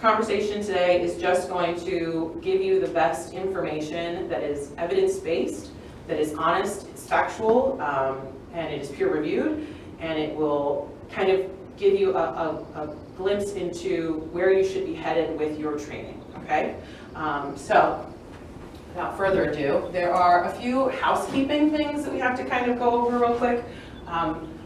conversation today is just going to give you the best information that is evidence-based, that is honest, it's factual, and it is peer-reviewed, and it will kind of give you a glimpse into where you should be headed with your training, okay? So, without further ado, there are a few housekeeping things that we have to kind of go over real quick.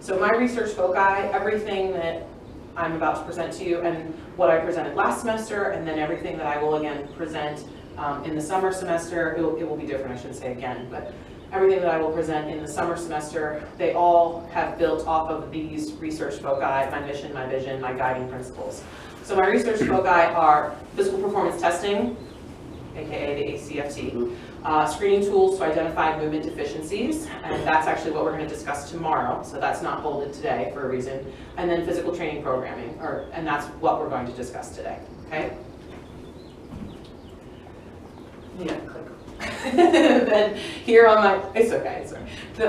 So my research foci, everything that I'm about to present to you and what I presented last semester, and then everything that I will again present in the summer semester, it will be different, I shouldn't say again, but everything that I will present in the summer semester, they all have built off of these research foci, my mission, my vision, my guiding principles. So my research foci are physical performance testing, aka the ACFT, screening tools to identify movement deficiencies, and that's actually what we're going to discuss tomorrow, so that's not bolded today for a reason, and then physical training programming, and that's what we're going to discuss today, okay? Yeah, click. Then here on my, it's okay, sorry.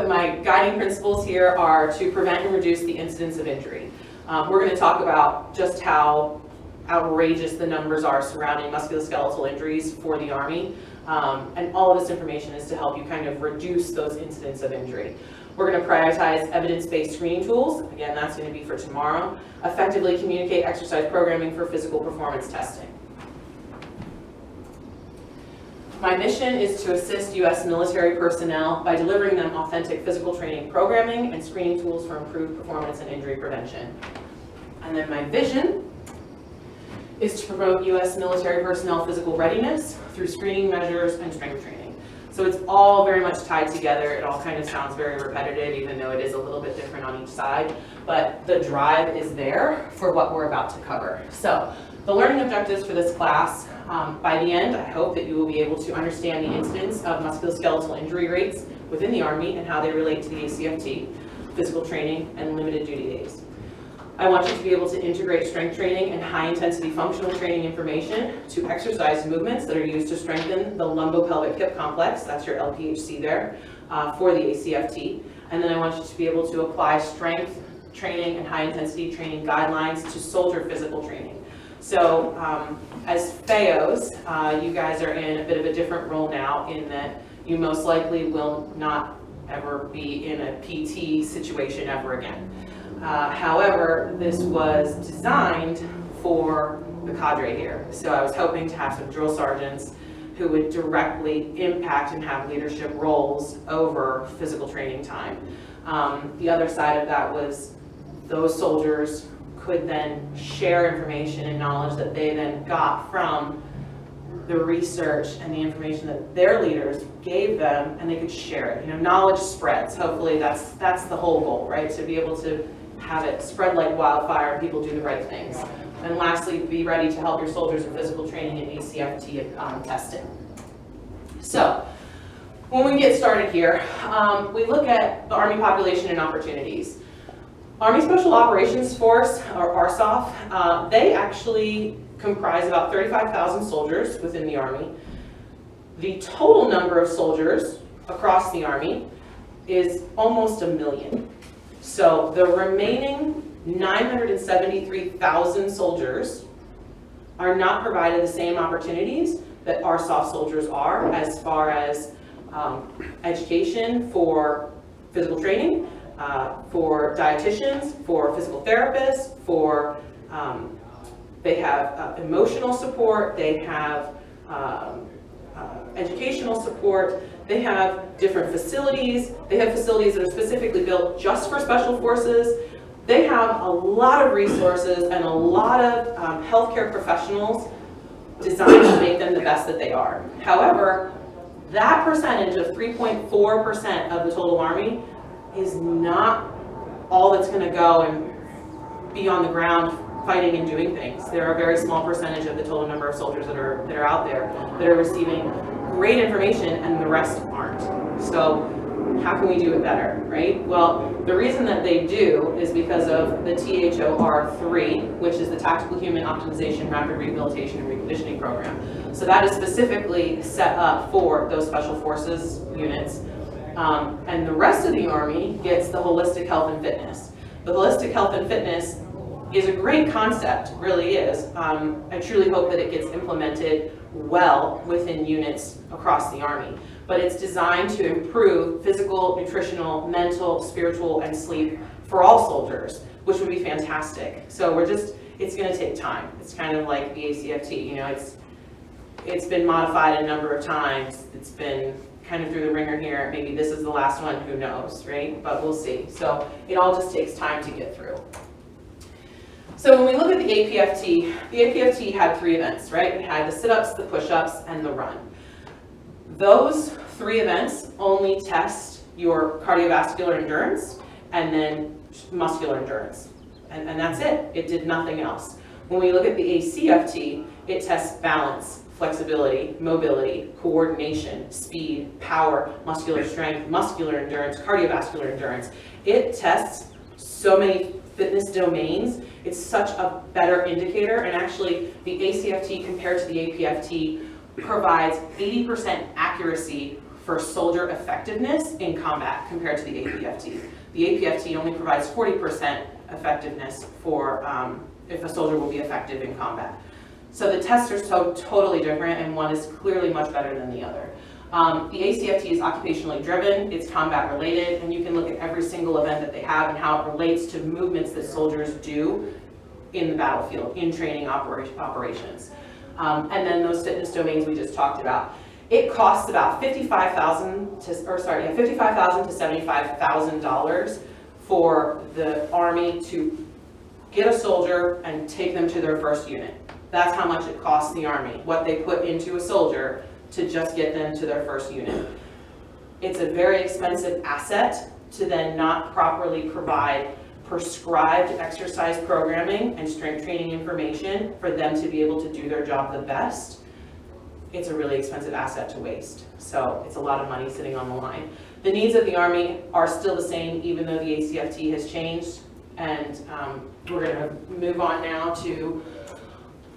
My guiding principles here are to prevent and reduce the incidence of injury. We're going to talk about just how outrageous the numbers are surrounding musculoskeletal injuries for the Army. And all of this information is to help you kind of reduce those incidents of injury. We're going to prioritize evidence-based screening tools. Again, that's going to be for tomorrow. Effectively communicate exercise programming for physical performance testing. My mission is to assist U.S. military personnel by delivering them authentic physical training programming and screening tools for improved performance and injury prevention. And then my vision is to promote U.S. military personnel physical readiness through screening measures and strength training. So it's all very much tied together. It all kind of sounds very repetitive, even though it is a little bit different on each side. But the drive is there for what we're about to cover. So the learning objectives for this class, by the end, I hope that you will be able to understand the incidence of musculoskeletal injury rates within the Army and how they relate to the ACFT, physical training, and limited duty days. I want you to be able to integrate strength training and high-intensity functional training information to exercise movements that are used to strengthen the lumbopelvic hip complex, that's your LPHC there, for the ACFT. And then I want you to be able to apply strength training and high-intensity training guidelines to soldier physical training. So as FAOs, you guys are in a bit of a different role now in that you most likely will not ever be in a PT situation ever again. However, this was designed for the cadre here. So I was hoping to have some drill sergeants who would directly impact and have leadership roles over physical training time. The other side of that was those soldiers could then share information and knowledge that they then got from the research and the information that their leaders gave them, and they could share it. You know, knowledge spreads. Hopefully that's the whole goal, right? To be able to have it spread like wildfire and people do the right things. And lastly, be ready to help your soldiers in physical training and ACFT testing. So, when we get started here, we look at the Army population and opportunities. Army Special Operations Force, or ARSOF, they actually comprise about 35,000 soldiers within the Army. The total number of soldiers across the Army is almost 1 million. So the remaining 973,000 soldiers are not provided the same opportunities that ARSOF soldiers are as far as education for physical training, for dietitians, for physical therapists, for they have emotional support, they have educational support, they have different facilities, they have facilities that are specifically built just for special forces. They have a lot of resources and a lot of healthcare professionals designed to make them the best that they are. However, that percentage of 3.4% of the total Army is not all that's going to go and be on the ground fighting and doing things. There are a very small percentage of the total number of soldiers that are out there that are receiving great information and the rest aren't. So how can we do it better, right? Well, the reason that they do is because of the THOR3, which is the Tactical Human Optimization Rapid Rehabilitation and Reconditioning Program. So that is specifically set up for those special forces units. And the rest of the Army gets the holistic health and fitness. The holistic health and fitness is a great concept, really is. I truly hope that it gets implemented well within units across the Army. But it's designed to improve physical, nutritional, mental, spiritual, and sleep for all soldiers, which would be fantastic. So it's gonna take time. It's kind of like the ACFT, you know, it's been modified a number of times. It's been kind of through the ringer here. Maybe this is the last one, who knows, right? But we'll see. So it all just takes time to get through. So when we look at the APFT had 3 events, right? It had the sit-ups, the push-ups, and the run. Those 3 events only test your cardiovascular endurance and then muscular endurance. And that's it. It did nothing else. When we look at the ACFT, it tests balance, flexibility, mobility, coordination, speed, power, muscular strength, muscular endurance, cardiovascular endurance. It tests so many fitness domains. It's such a better indicator, and actually the ACFT compared to the APFT provides 80% accuracy for soldier effectiveness in combat compared to the APFT. The APFT only provides 40% effectiveness for if a soldier will be effective in combat. So the tests are so totally different, and one is clearly much better than the other. The ACFT is occupationally driven, it's combat related, and you can look at every single event that they have and how it relates to movements that soldiers do in the battlefield, in training operations. And then those fitness domains we just talked about. It costs about $55,000 to $75,000 for the Army to get a soldier and take them to their first unit. That's how much it costs the Army, what they put into a soldier to just get them to their first unit. It's a very expensive asset to then not properly provide prescribed exercise programming and strength training information for them to be able to do their job the best. It's a really expensive asset to waste. So it's a lot of money sitting on the line. The needs of the Army are still the same, even though the ACFT has changed. And we're going to move on now to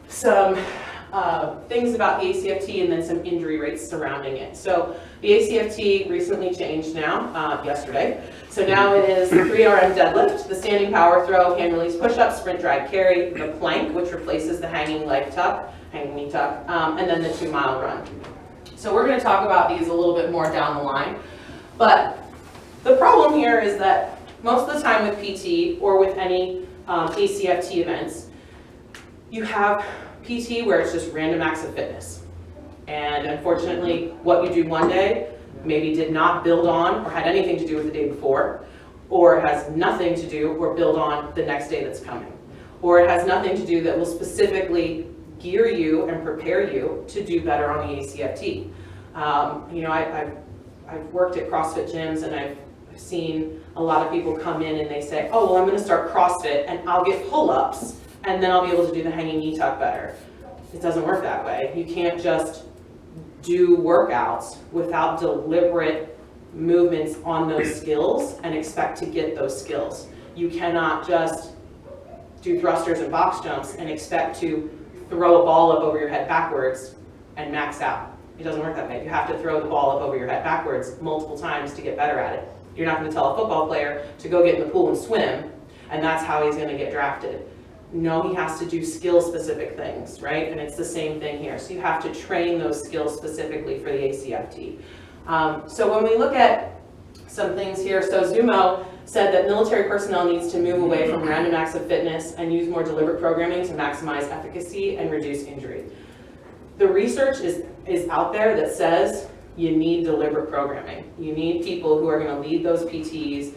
some things about the ACFT and then some injury rates surrounding it. So the ACFT recently changed now, yesterday. So now it is the 3RM deadlift, the standing power throw, hand release push-up, sprint drag carry, the plank, which replaces the hanging leg tuck, hanging knee tuck, and then the 2-mile run. So we're going to talk about these a little bit more down the line. But the problem here is that most of the time with PT or with any ACFT events, you have PT where it's just random acts of fitness. And unfortunately, what you do one day maybe did not build on or had anything to do with the day before, or it has nothing to do or build on the next day that's coming. Or it has nothing to do that will specifically gear you and prepare you to do better on the ACFT. You know, I've worked at CrossFit gyms, and I've seen a lot of people come in and they say, oh, well, I'm going to start CrossFit and I'll get pull-ups and then I'll be able to do the hanging knee tuck better. It doesn't work that way. You can't just do workouts without deliberate movements on those skills and expect to get those skills. You cannot just do thrusters and box jumps and expect to throw a ball up over your head backwards and max out. It doesn't work that way. You have to throw the ball up over your head backwards multiple times to get better at it. You're not going to tell a football player to go get in the pool and swim, and that's how he's going to get drafted. No, he has to do skill-specific things, right? And it's the same thing here. So you have to train those skills specifically for the ACFT. So when we look at some things here, so Zumo said that military personnel needs to move away from random acts of fitness and use more deliberate programming to maximize efficacy and reduce injury. The research is out there that says you need deliberate programming. You need people who are going to lead those PTs,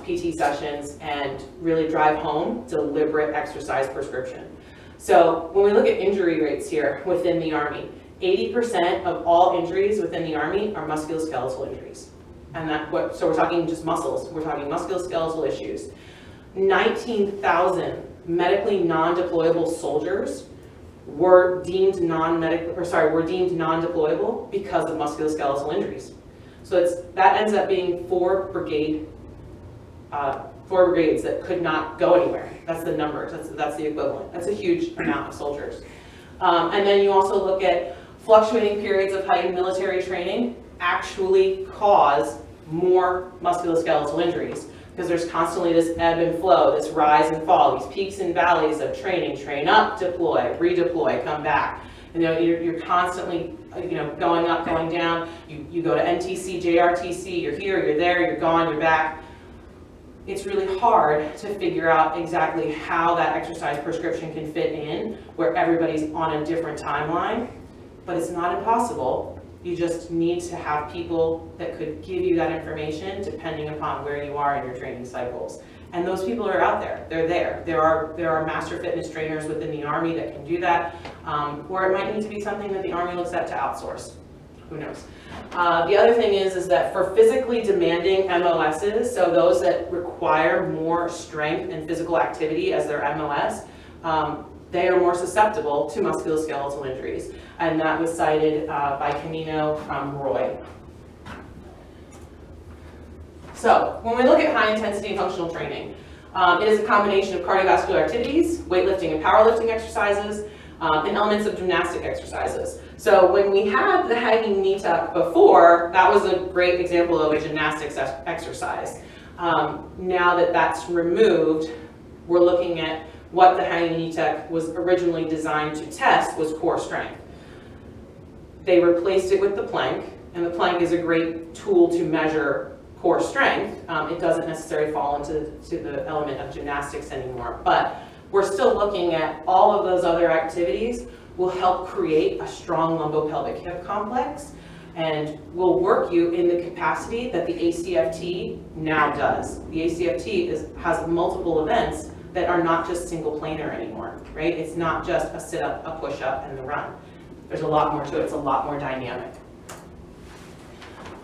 PT sessions, and really drive home deliberate exercise prescription. So when we look at injury rates here within the Army, 80% of all injuries within the Army are musculoskeletal injuries. And so we're talking just muscles. We're talking musculoskeletal issues. 19,000 medically non-deployable soldiers were deemed non-deployable because of musculoskeletal injuries. So that ends up being four brigades that could not go anywhere. That's the numbers. That's the equivalent. That's a huge amount of soldiers. And then you also look at fluctuating periods of heightened military training actually cause more musculoskeletal injuries because there's constantly this ebb and flow, this rise and fall, these peaks and valleys of training, train up, deploy, redeploy, come back. You know, you're constantly, you know, going up, going down. You go to NTC, JRTC, you're here, you're there, you're gone, you're back. It's really hard to figure out exactly how that exercise prescription can fit in where everybody's on a different timeline, but it's not impossible. You just need to have people that could give you that information depending upon where you are in your training cycles. And those people are out there. They're there. There are master fitness trainers within the Army that can do that, or it might need to be something that the Army looks at to outsource. Who knows? The other thing is that for physically demanding MOSs, so those that require more strength and physical activity as their MOS, they are more susceptible to musculoskeletal injuries. And that was cited by Canino from Roy. So when we look at high intensity functional training, it is a combination of cardiovascular activities, weightlifting and powerlifting exercises, and elements of gymnastic exercises. So when we had the hanging knee tuck before, that was a great example of a gymnastics exercise. Now that that's removed, we're looking at what the hanging knee tuck was originally designed to test was core strength. They replaced it with the plank, and the plank is a great tool to measure core strength. It doesn't necessarily fall into the element of gymnastics anymore, but we're still looking at all of those other activities will help create a strong lumbopelvic hip complex and will work you in the capacity that the ACFT now does. The ACFT has multiple events that are not just single planar anymore, right? It's not just a sit-up, a push-up, and the run. There's a lot more to it. It's a lot more dynamic.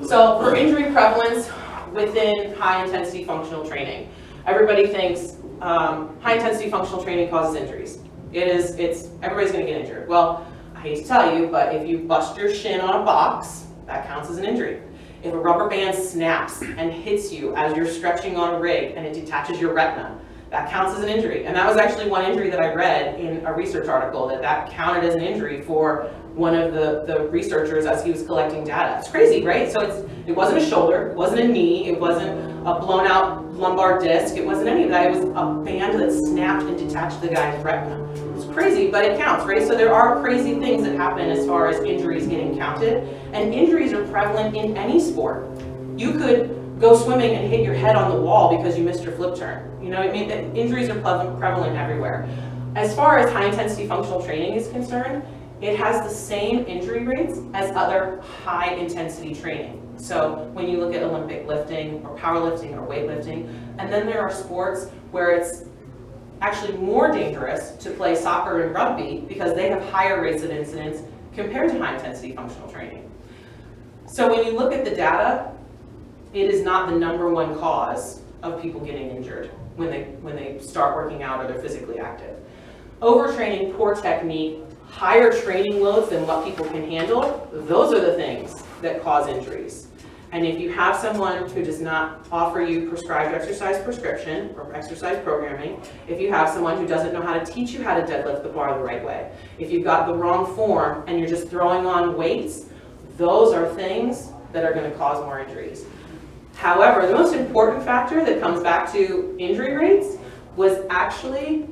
So for injury prevalence within high-intensity functional training, everybody thinks high-intensity functional training causes injuries. Everybody's going to get injured. Well, I hate to tell you, but if you bust your shin on a box, that counts as an injury. If a rubber band snaps and hits you as you're stretching on a rig and it detaches your retina, that counts as an injury. And that was actually one injury that I read in a research article, that counted as an injury for one of the researchers as he was collecting data. It's crazy, right? So it wasn't a shoulder, it wasn't a knee, it wasn't a blown out lumbar disc, it wasn't any of that. It was a band that snapped and detached the guy's retina. It's crazy, but it counts, right? So there are crazy things that happen as far as injuries getting counted, and injuries are prevalent in any sport. You could go swimming and hit your head on the wall because you missed your flip turn. You know what I mean? Injuries are prevalent everywhere. As far as high intensity functional training is concerned, it has the same injury rates as other high intensity training. So when you look at Olympic lifting or powerlifting or weightlifting, and then there are sports where it's actually more dangerous to play soccer and rugby because they have higher rates of incidence compared to high intensity functional training. So when you look at the data, it is not the #1 cause of people getting injured when they start working out or they're physically active. Overtraining, poor technique, higher training loads than what people can handle, those are the things that cause injuries. And if you have someone who does not offer you prescribed exercise prescription or exercise programming, if you have someone who doesn't know how to teach you how to deadlift the bar the right way, if you've got the wrong form and you're just throwing on weights, those are things that are going to cause more injuries. However, the most important factor that comes back to injury rates was actually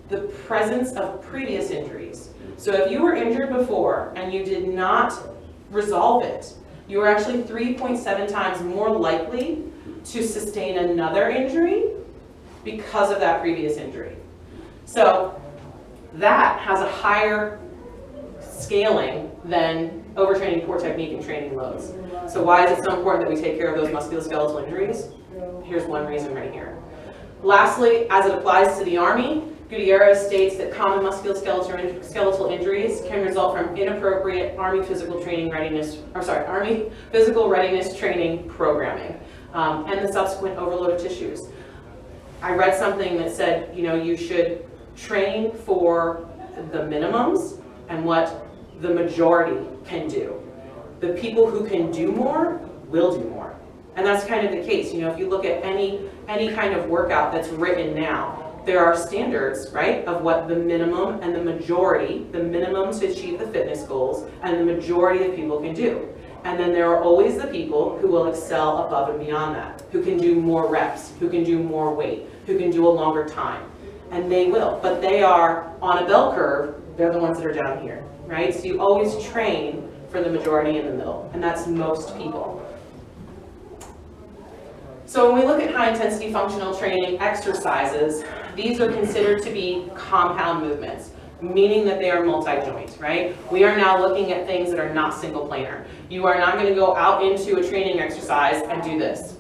the presence of previous injuries. So if you were injured before and you did not resolve it, you were actually 3.7 times more likely to sustain another injury because of that previous injury. So that has a higher scaling than overtraining, poor technique, and training loads. So why is it so important that we take care of those musculoskeletal injuries? Here's one reason right here. Lastly, as it applies to the Army, Gutierrez states that common musculoskeletal injuries can result from inappropriate Army physical readiness training programming, and the subsequent overload of tissues. I read something that said, you should train for the minimums and what the majority can do. The people who can do more will do more. And that's kind of the case. If you look at any kind of workout that's written now, there are standards, right, of what the minimum and the majority, the minimum to achieve the fitness goals, and the majority of people can do. And then there are always the people who will excel above and beyond that, who can do more reps, who can do more weight, who can do a longer time. And they will, but they are on a bell curve, they're the ones that are down here, right? So you always train for the majority in the middle, and that's most people. So when we look at high intensity functional training exercises, these are considered to be compound movements, meaning that they are multi-joint, right? We are now looking at things that are not single planar. You are not going to go out into a training exercise and do this.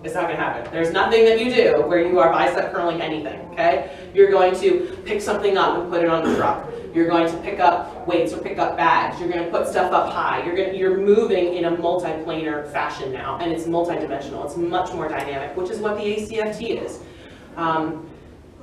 It's not going to happen. There's nothing that you do where you are bicep curling anything, okay? You're going to pick something up and put it on the truck. You're going to pick up weights or pick up bags. You're going to put stuff up high. You're moving in a multi-planar fashion now, and it's multi-dimensional. It's much more dynamic, which is what the ACFT is.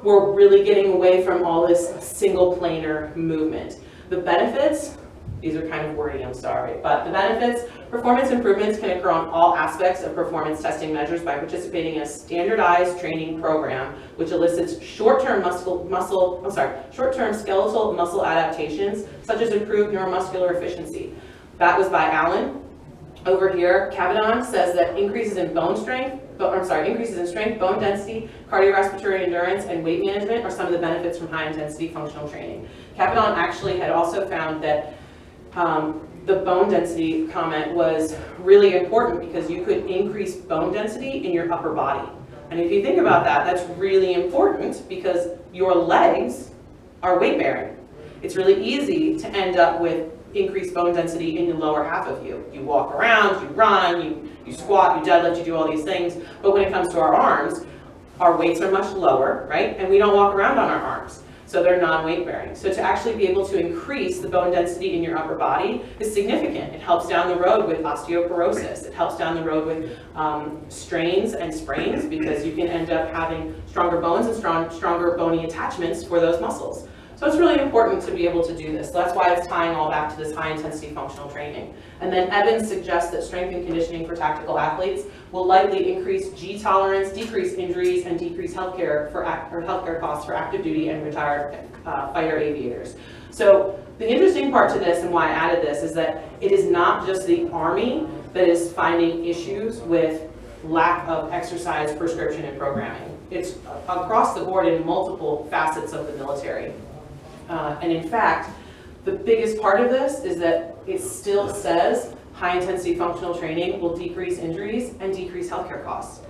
We're really getting away from all this single planar movement. The benefits, these are kind of wordy, I'm sorry, but the benefits, performance improvements can occur on all aspects of performance testing measures by participating in a standardized training program, which elicits short-term short-term skeletal muscle adaptations, such as improved neuromuscular efficiency. That was by Allen. Over here, Cabadon says that increases in increases in strength, bone density, cardiorespiratory endurance, and weight management are some of the benefits from high-intensity functional training. Cabadon actually had also found that the bone density comment was really important because you could increase bone density in your upper body. And if you think about that, that's really important because your legs are weight-bearing. It's really easy to end up with increased bone density in the lower half of you. You walk around, you run, you squat, you deadlift, you do all these things. But when it comes to our arms, our weights are much lower, right? And we don't walk around on our arms. So they're non-weight bearing. So to actually be able to increase the bone density in your upper body is significant. It helps down the road with osteoporosis. It helps down the road with strains and sprains because you can end up having stronger bones and stronger bony attachments for those muscles. So it's really important to be able to do this. So that's why it's tying all back to this high intensity functional training. And then Evans suggests that strength and conditioning for tactical athletes will likely increase G tolerance, decrease injuries, and decrease healthcare costs for active duty and retired fighter aviators. So the interesting part to this and why I added this is that it is not just the Army that is finding issues with lack of exercise prescription and programming. It's across the board in multiple facets of the military. And in fact, the biggest part of this is that it still says high-intensity functional training will decrease injuries and decrease healthcare costs.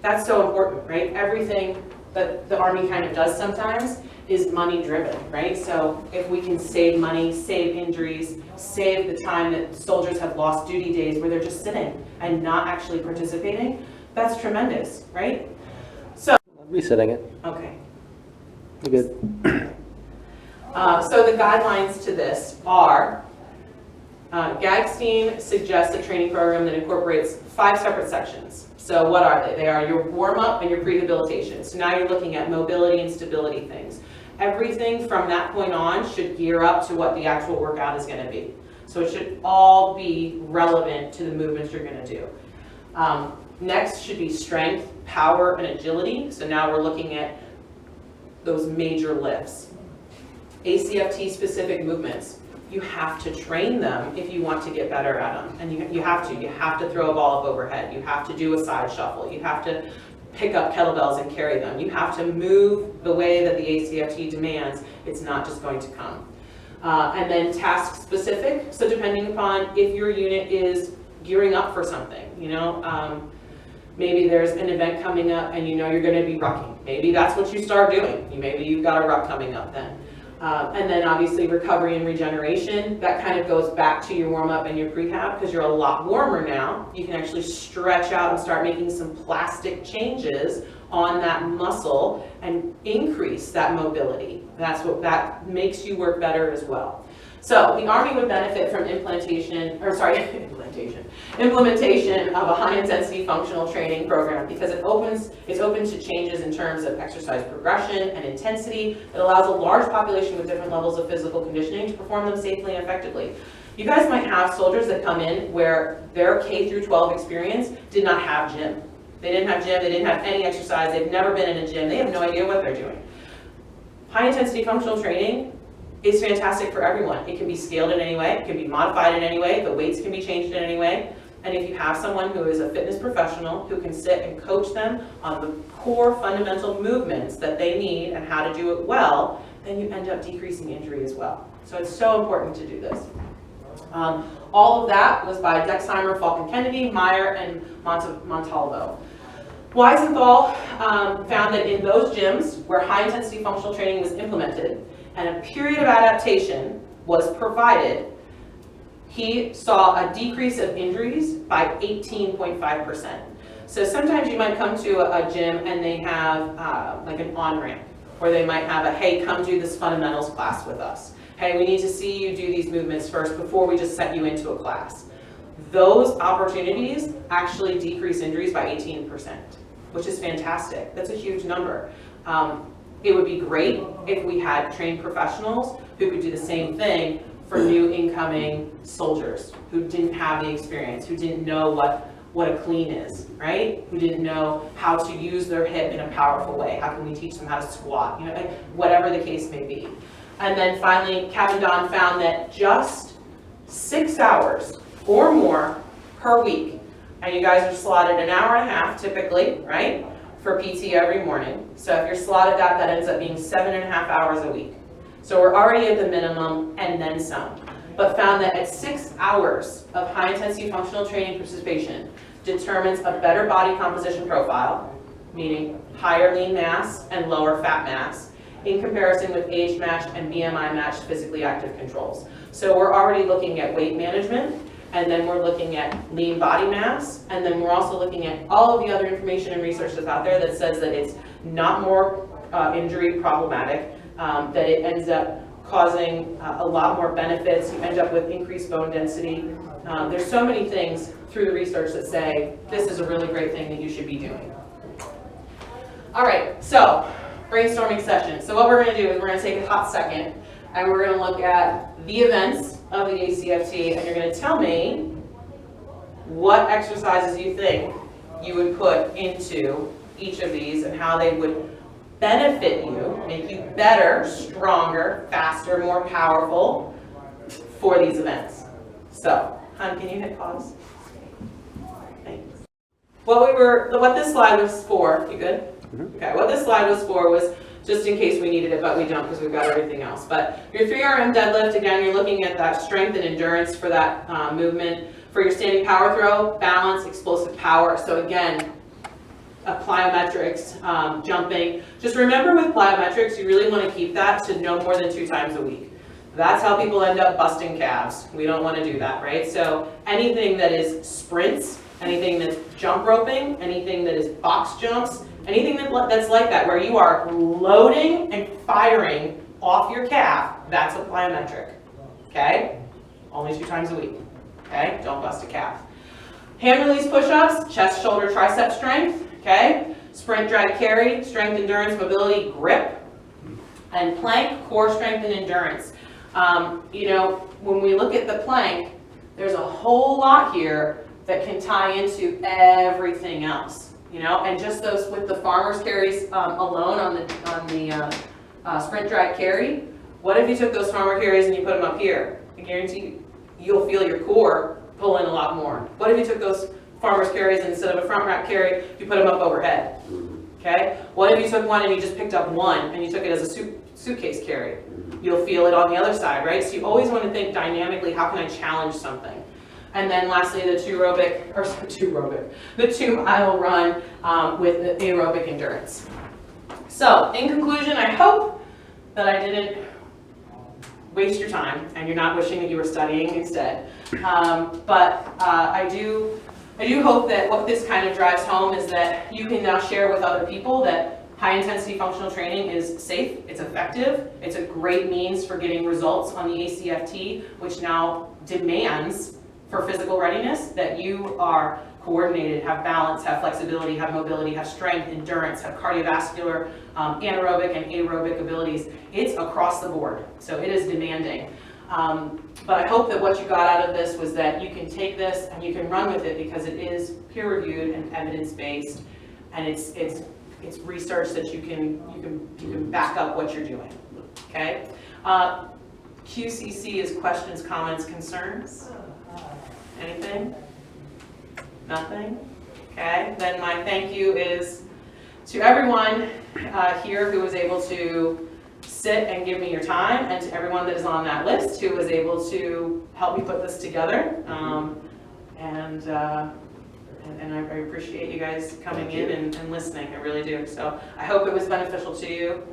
That's so important, right? Everything that the Army kind of does sometimes is money-driven, right? So if we can save money, save injuries, save the time that soldiers have lost duty days where they're just sitting and not actually participating, that's tremendous, right? So resetting it. Okay. You're good. So the guidelines to this are, Gagstein suggests a training program that incorporates 5 separate sections. So what are they? They are your warm-up and your prehabilitation. So now you're looking at mobility and stability things. Everything from that point on should gear up to what the actual workout is going to be. So it should all be relevant to the movements you're going to do. Next should be strength, power, and agility. So now we're looking at those major lifts. ACFT specific movements. You have to train them if you want to get better at them. And you have to throw a ball up overhead. You have to do a side shuffle. You have to pick up kettlebells and carry them. You have to move the way that the ACFT demands. It's not just going to come. And then task specific. So depending upon if your unit is gearing up for something, maybe there's an event coming up and you're going to be rucking. Maybe that's what you start doing. Maybe you've got a ruck coming up then. And then obviously recovery and regeneration, that kind of goes back to your warm-up and your prehab because you're a lot warmer now. You can actually stretch out and start making some plastic changes on that muscle and increase that mobility. That makes you work better as well. So the Army would benefit from implementation of a high-intensity functional training program because it's open to changes in terms of exercise progression and intensity. It allows a large population with different levels of physical conditioning to perform them safely and effectively. You guys might have soldiers that come in where their K through 12 experience did not have gym. They didn't have gym, they didn't have any exercise, they've never been in a gym, they have no idea what they're doing. High-intensity functional training is fantastic for everyone. It can be scaled in any way, it can be modified in any way, the weights can be changed in any way. And if you have someone who is a fitness professional who can sit and coach them on the core fundamental movements that they need and how to do it well, then you end up decreasing injury as well. So it's so important to do this. All of that was by Dexheimer, Falcon Kennedy, Meyer, and Montalvo. Weisenthal found that in those gyms where high-intensity functional training was implemented and a period of adaptation was provided, he saw a decrease of injuries by 18.5%. So sometimes you might come to a gym and they have like an on-ramp, or they might have a, hey, come do this fundamentals class with us. Hey, we need to see you do these movements first before we just set you into a class. Those opportunities actually decrease injuries by 18%, which is fantastic. That's a huge number. It would be great if we had trained professionals who could do the same thing for new incoming soldiers who didn't have the experience, who didn't know what a clean is, right? Who didn't know how to use their hip in a powerful way. How can we teach them how to squat? You know, like, whatever the case may be. And then finally, Cavendon found that just 6 hours or more per week, and you guys are slotted an hour and a half typically, right, for PT every morning. So if you're slotted that ends up being 7.5 hours a week. So we're already at the minimum and then some. But found that at 6 hours of high-intensity functional training participation determines a better body composition profile, meaning higher lean mass and lower fat mass, in comparison with age-matched and BMI-matched physically active controls. So we're already looking at weight management, and then we're looking at lean body mass, and then we're also looking at all of the other information and research that's out there that says that it's not more injury problematic, that it ends up causing a lot more benefits. You end up with increased bone density. There's so many things through the research that say this is a really great thing that you should be doing. All right, so brainstorming session. So what we're going to do is we're going to take a hot second and we're going to look at the events of the ACFT, and you're going to tell me what exercises you think you would put into each of these and how they would benefit you, make you better, stronger, faster, more powerful for these events. So, hon, can you hit pause? Thanks. What this slide was for, you good? Mm-hmm. Okay, what this slide was for was just in case we needed it, but we don't because we've got everything else. But your 3RM deadlift, again, you're looking at that strength and endurance for that movement. For your standing power throw, balance, explosive power. So again, plyometrics, jumping. Just remember with plyometrics, you really want to keep that to no more than 2 times a week. That's how people end up busting calves. We don't want to do that, right? So anything that is sprints, anything that's jump roping, anything that is box jumps, anything that's like that, where you are loading and firing off your calf, that's a plyometric, okay? Only 2 times a week, okay? Don't bust a calf. Hand release push-ups, chest, shoulder, tricep strength, okay? Sprint, drag, carry, strength, endurance, mobility, grip. And plank, core strength and endurance. You know, when we look at the plank, there's a whole lot here that can tie into everything else. You know, and just those with the farmer's carries alone on the sprint, drag, carry. What if you took those farmer carries and you put them up here? I guarantee you'll feel your core pull in a lot more. What if you took those farmer's carries and instead of a front rack carry, you put them up overhead? Okay. What if you took one and you just picked up one and you took it as a suitcase carry? You'll feel it on the other side, right? So you always want to think dynamically, how can I challenge something? And then lastly, the 2-mile run with aerobic endurance. So in conclusion, I hope that I didn't waste your time and you're not wishing that you were studying instead. But I do hope that what this kind of drives home is that you can now share with other people that high intensity functional training is safe, it's effective, it's a great means for getting results on the ACFT, which now demands for physical readiness that you are coordinated, have balance, have flexibility, have mobility, have strength, endurance, have cardiovascular, anaerobic and aerobic abilities. It's across the board, so it is demanding. But I hope that what you got out of this was that you can take this and you can run with it because it is peer-reviewed and evidence-based, and it's research that you can back up what you're doing. Okay. QCC is questions, comments, concerns. Anything? Nothing? Okay, then my thank you is to everyone here who was able to sit and give me your time, and to everyone that is on that list who was able to help me put this together. And I appreciate you guys coming in and listening, I really do. So I hope it was beneficial to you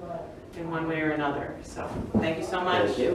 in one way or another. So thank you so much. Thank you.